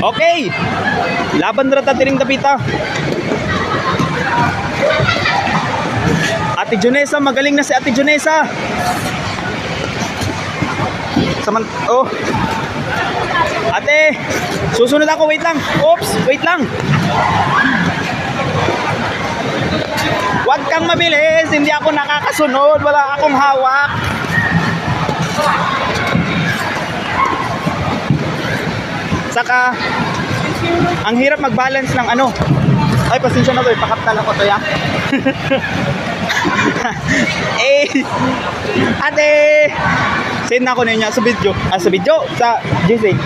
Okay. Laban rata tiring dapita. Ate Junesa, magaling na si Ate Junesa. Oh. Ate, susunod ako, wait lang. Oops, wait lang. Huwag kang mabilis, hindi ako nakakasunod, wala akong hawak. Saka, ang hirap mag-balance ng ano. Ay, pasensya na to, ipakaptal ako to ya. Eh, ate, send na ako ninyo sa video. Sa video, sa GC.